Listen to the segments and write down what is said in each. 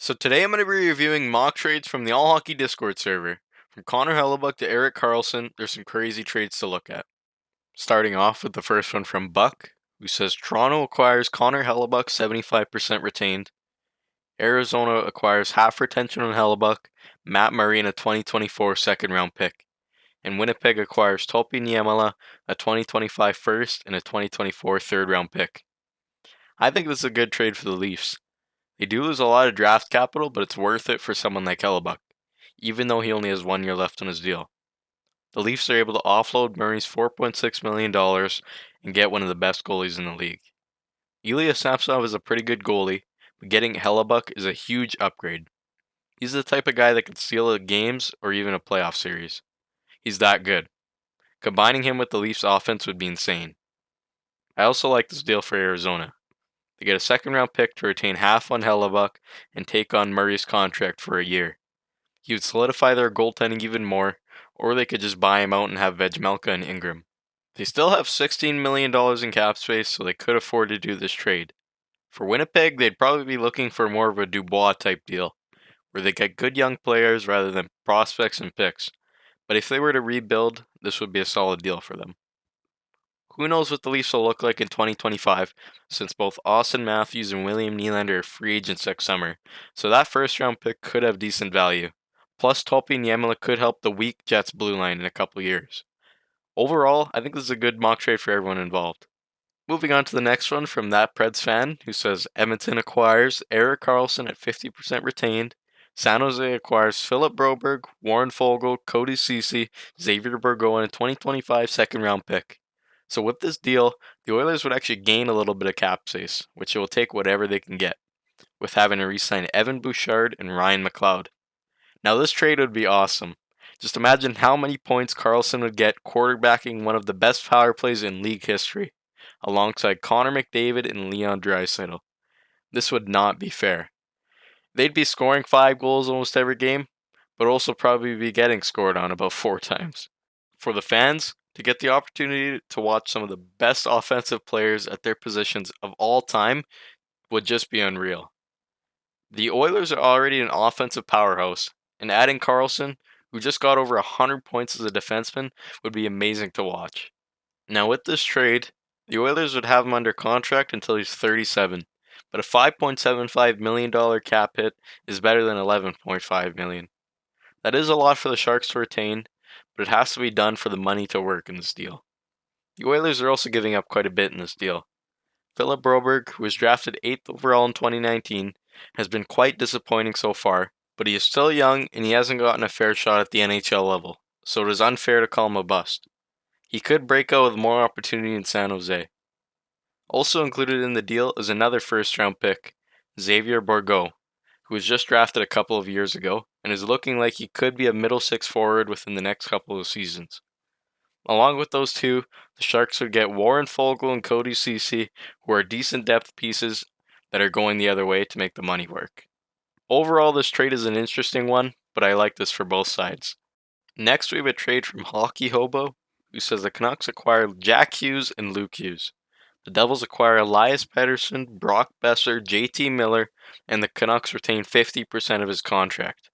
So today I'm going to be reviewing mock trades from the All Hockey Discord server. From Connor Hellebuyck to Erik Karlsson, there's some crazy trades to look at. Starting off with the first one from Buck, who says Toronto acquires Connor Hellebuyck 75% retained. Arizona acquires half retention on Hellebuyck, Matt Murray and a 2024 second round pick. And Winnipeg acquires Topi Niemela, a 2025 first and a 2024 third round pick. I think this is a good trade for the Leafs. They do lose a lot of draft capital, but it's worth it for someone like Hellebuyck, even though he only has 1 year left on his deal. The Leafs are able to offload Murray's $4.6 million and get one of the best goalies in the league. Ilya Samsonov is a pretty good goalie, but getting Hellebuyck is a huge upgrade. He's the type of guy that could steal games or even a playoff series. He's that good. Combining him with the Leafs offense would be insane. I also like this deal for Arizona. They get a second round pick to retain half on Hellebuyck and take on Murray's contract for a year. He would solidify their goaltending even more, or they could just buy him out and have Vejmelka and Ingram. They still have $16 million in cap space, so they could afford to do this trade. For Winnipeg, they'd probably be looking for more of a Dubois type deal, where they get good young players rather than prospects and picks. But if they were to rebuild, this would be a solid deal for them. Who knows what the Leafs will look like in 2025, since both Austin Matthews and William Nylander are free agents next summer, so that first round pick could have decent value. Plus, Topi Niemela could help the weak Jets blue line in a couple years. Overall, I think this is a good mock trade for everyone involved. Moving on to the next one from that Preds fan, who says Edmonton acquires Erik Karlsson at 50% retained. San Jose acquires Philip Broberg, Warren Foegele, Cody Ceci, Xavier Bourgault, and a 2025 second round pick. So with this deal, the Oilers would actually gain a little bit of cap space, which it will take whatever they can get, with having to re-sign Evan Bouchard and Ryan McLeod. Now this trade would be awesome. Just imagine how many points Karlsson would get quarterbacking one of the best power plays in league history, alongside Connor McDavid and Leon Draisaitl. This would not be fair. They'd be scoring 5 goals almost every game, but also probably be getting scored on about 4 times. For the fans, to get the opportunity to watch some of the best offensive players at their positions of all time would just be unreal. The Oilers are already an offensive powerhouse, and adding Karlsson, who just got over 100 points as a defenseman, would be amazing to watch. Now with this trade, the Oilers would have him under contract until he's 37, but a $5.75 million cap hit is better than $11.5 million. That is a lot for the Sharks to retain, but it has to be done for the money to work in this deal. The Oilers are also giving up quite a bit in this deal. Philip Broberg, who was drafted 8th overall in 2019, has been quite disappointing so far, but he is still young and he hasn't gotten a fair shot at the NHL level, so it is unfair to call him a bust. He could break out with more opportunity in San Jose. Also included in the deal is another first round pick, Xavier Bourgault, who was just drafted a couple of years ago and is looking like he could be a middle six forward within the next couple of seasons. Along with those two, the Sharks would get Warren Foegele and Cody Ceci, who are decent depth pieces that are going the other way to make the money work. Overall, this trade is an interesting one, but I like this for both sides. Next, we have a trade from Hockey Hobo, who says the Canucks acquire Jack Hughes and Luke Hughes. The Devils acquire Elias Pettersson, Brock Besser, JT Miller, and the Canucks retain 50% of his contract.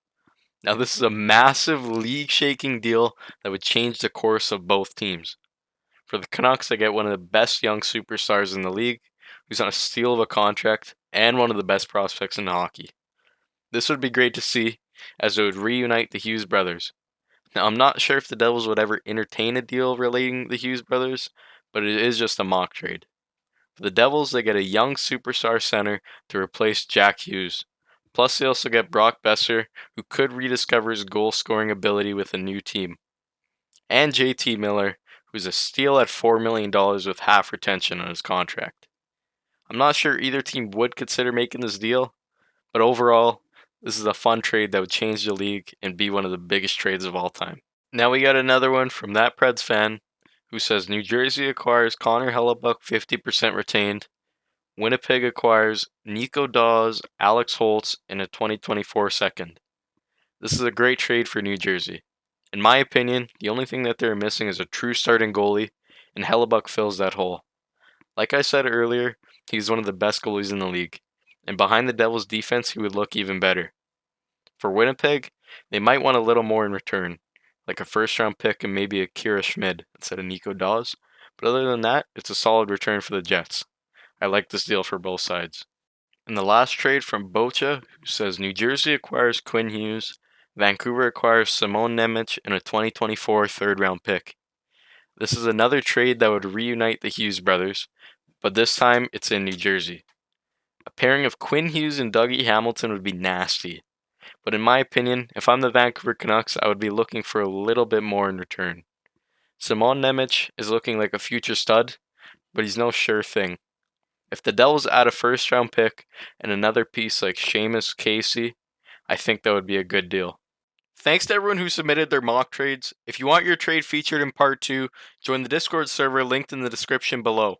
Now this is a massive league-shaking deal that would change the course of both teams. For the Canucks, they get one of the best young superstars in the league, who's on a steal of a contract, and one of the best prospects in hockey. This would be great to see, as it would reunite the Hughes brothers. Now I'm not sure if the Devils would ever entertain a deal relating the Hughes brothers, but it is just a mock trade. For the Devils, they get a young superstar center to replace Jack Hughes. Plus, they also get Brock Besser, who could rediscover his goal-scoring ability with a new team. And JT Miller, who's a steal at $4 million with half retention on his contract. I'm not sure either team would consider making this deal, but overall, this is a fun trade that would change the league and be one of the biggest trades of all time. Now we got another one from that Preds fan, who says New Jersey acquires Connor Hellebuyck 50% retained. Winnipeg acquires Nico Dawes, Alex Holtz, and a 2024 second. This is a great trade for New Jersey. In my opinion, the only thing that they're missing is a true starting goalie, and Hellebuyck fills that hole. Like I said earlier, he's one of the best goalies in the league. and behind the Devils' defense, he would look even better. For Winnipeg, they might want a little more in return, like a first-round pick and maybe a Kira Schmid instead of Nico Dawes. But other than that, it's a solid return for the Jets. I like this deal for both sides. And the last trade from Bocha, who says New Jersey acquires Quinn Hughes, Vancouver acquires Simon Nemec and a 2024 third-round pick. This is another trade that would reunite the Hughes brothers, but this time it's in New Jersey. A pairing of Quinn Hughes and Dougie Hamilton would be nasty. But in my opinion, if I'm the Vancouver Canucks, I would be looking for a little bit more in return. Simon Nemec is looking like a future stud, but he's no sure thing. If the Devils add a first round pick and another piece like Seamus Casey, I think that would be a good deal. Thanks to everyone who submitted their mock trades. If you want your trade featured in part 2, join the Discord server linked in the description below.